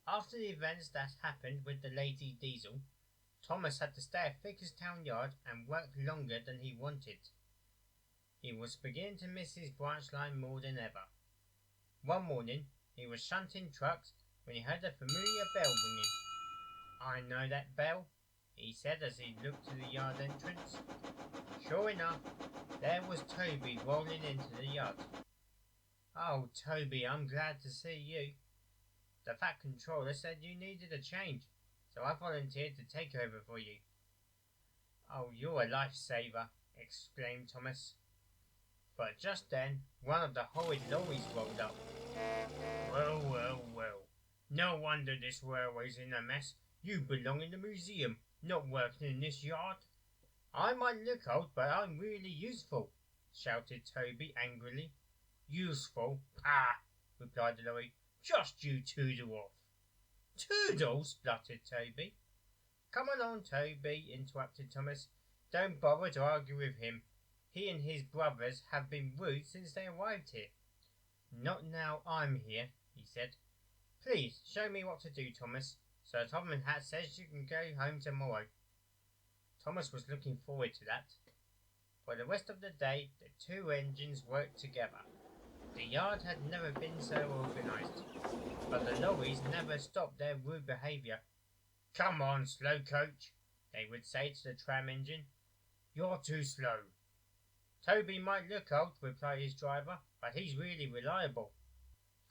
After the events that happened with the Lady Diesel, Thomas had to stay at Vickerstown Yard and work longer than he wanted. He was beginning to miss his branch line more than ever. One morning, he was shunting trucks when he heard a familiar bell ringing. "I know that bell," he said as he looked to the yard entrance. Sure enough, there was Toby rolling into the yard. "Oh, Toby, I'm glad to see you. The Fat Controller said you needed a change, so I volunteered to take over for you." "Oh, you're a lifesaver," exclaimed Thomas. But just then, one of the horrid lorries rolled up. "Well, well, well. No wonder this railway's in a mess. You belong in the museum, not working in this yard." "I might look old, but I'm really useful," shouted Toby angrily. "Useful? Pah!" replied the lorry. "Just you toodle off." "Toodle!" spluttered Toby. "Come along, Toby," interrupted Thomas. "Don't bother to argue with him. He and his brothers have been rude since they arrived here." "Not now I'm here," he said. "Please show me what to do, Thomas. Sir Tom and Hat says you can go home tomorrow." Thomas was looking forward to that. For the rest of the day, the two engines worked together. The yard had never been so organized, but the lorries never stopped their rude behavior. "Come on, slow coach," they would say to the tram engine. "You're too slow." "Toby might look old," replied his driver, "but he's really reliable."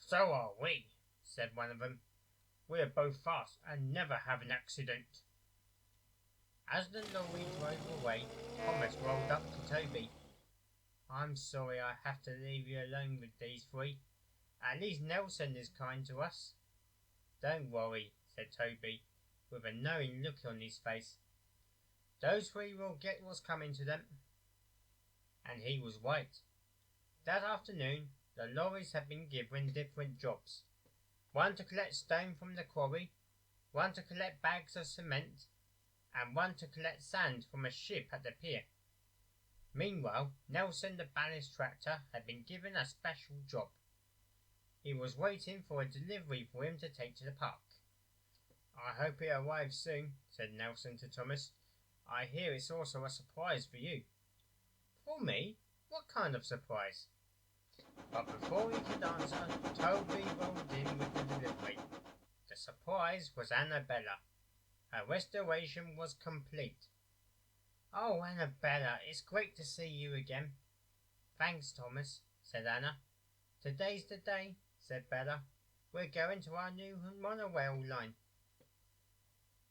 "So are we," said one of them. "We're both fast and never have an accident." As the lorry drove away, Thomas rolled up to Toby. "I'm sorry I have to leave you alone with these three. At least Nelson is kind to us." "Don't worry," said Toby, with a knowing look on his face. "Those three will get what's coming to them." And he was right. That afternoon, the lorries had been given different jobs. One to collect stone from the quarry, one to collect bags of cement, and one to collect sand from a ship at the pier. Meanwhile, Nelson the ballast tractor had been given a special job. He was waiting for a delivery for him to take to the park. "I hope it arrives soon," said Nelson to Thomas. "I hear it's also a surprise for you." "For me? What kind of surprise?" But before he could answer, Toby rolled in with the delivery. The surprise was Annabella. Her restoration was complete. "Oh, Annabella, it's great to see you again." "Thanks, Thomas," said Anna. "Today's the day," said Bella. "We're going to our new monorail line."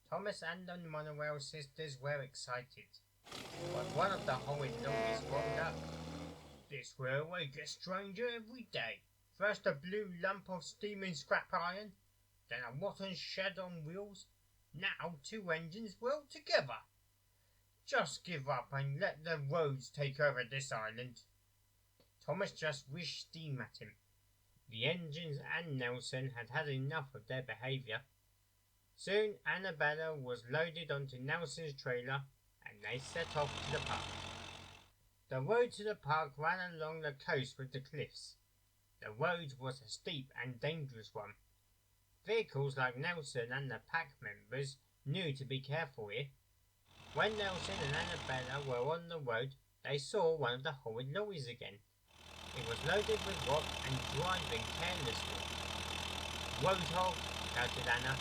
Thomas and the monorail sisters were excited, but one of the horrid lorries rolled up. "This railway gets stranger every day. First a blue lump of steaming scrap iron, then a rotten shed on wheels, now two engines whirled together. Just give up and let the roads take over this island." Thomas just wished steam at him. The engines and Nelson had had enough of their behaviour. Soon Annabella was loaded onto Nelson's trailer and they set off to the park. The road to the park ran along the coast with the cliffs. The road was a steep and dangerous one. Vehicles like Nelson and the pack members knew to be careful here. When Nelson and Annabella were on the road, they saw one of the horrid lorries again. It was loaded with rock and driving carelessly. "Roadhog!" shouted Anna.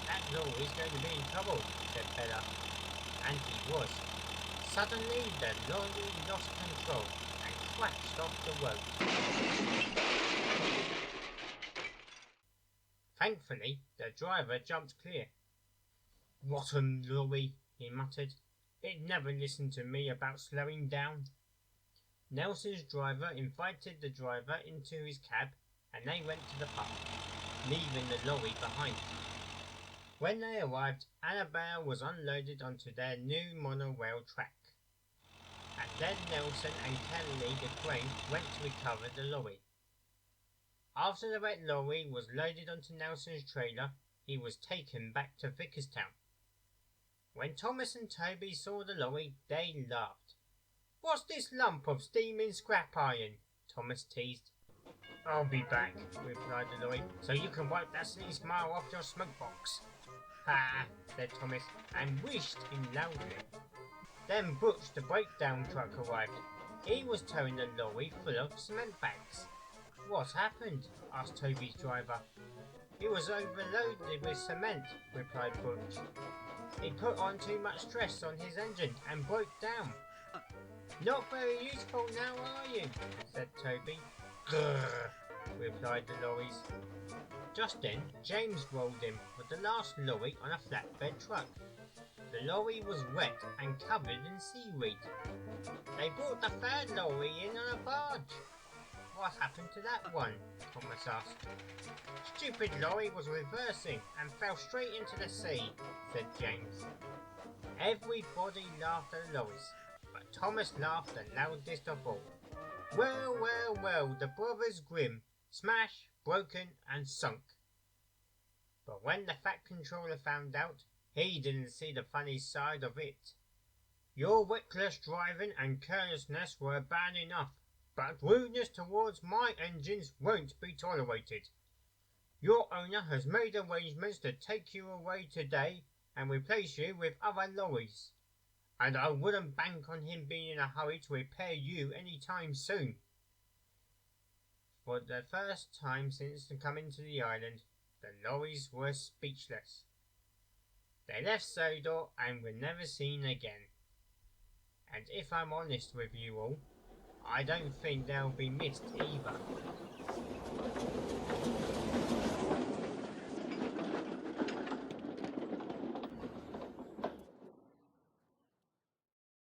"That lorry's going to be in trouble," said Bella. And he was. Suddenly the lorry lost control and crashed off the road. Thankfully, the driver jumped clear. "Rotten lorry," he muttered. "It never listened to me about slowing down." Nelson's driver invited the driver into his cab and they went to the park, leaving the lorry behind. When they arrived, Annabella was unloaded onto their new monorail track. And then Nelson and Kelly the crane went to recover the lorry. After the red lorry was loaded onto Nelson's trailer, he was taken back to Vickerstown. When Thomas and Toby saw the lorry, they laughed. "What's this lump of steaming scrap iron?" Thomas teased. I'll be back, replied the lorry, so you can wipe that silly smile off your smoke box. Ha, said Thomas, and wished him loudly. Then Butch, the breakdown truck, arrived. He was towing the lorry full of cement bags. What happened? Asked Toby's driver. It was overloaded with cement, replied Butch. He put on too much stress on his engine and broke down. Not very useful now, are you? Said Toby. Grrr, replied the lorries. Just then, James rolled in with the last lorry on a flatbed truck. The lorry was wet and covered in seaweed. They brought the third lorry in on a barge. What happened to that one? Thomas asked. Stupid lorry was reversing and fell straight into the sea, said James. Everybody laughed at the lorries, but Thomas laughed the loudest of all. Well, well, well, the brothers Grimm, smashed, broken and sunk. But when the Fat Controller found out, he didn't see the funny side of it. Your reckless driving and carelessness were bad enough, but rudeness towards my engines won't be tolerated. Your owner has made arrangements to take you away today and replace you with other lorries. And I wouldn't bank on him being in a hurry to repair you any time soon. For the first time since coming to the island, the lorries were speechless. They left Sodor and were never seen again. And if I'm honest with you all, I don't think they'll be missed either.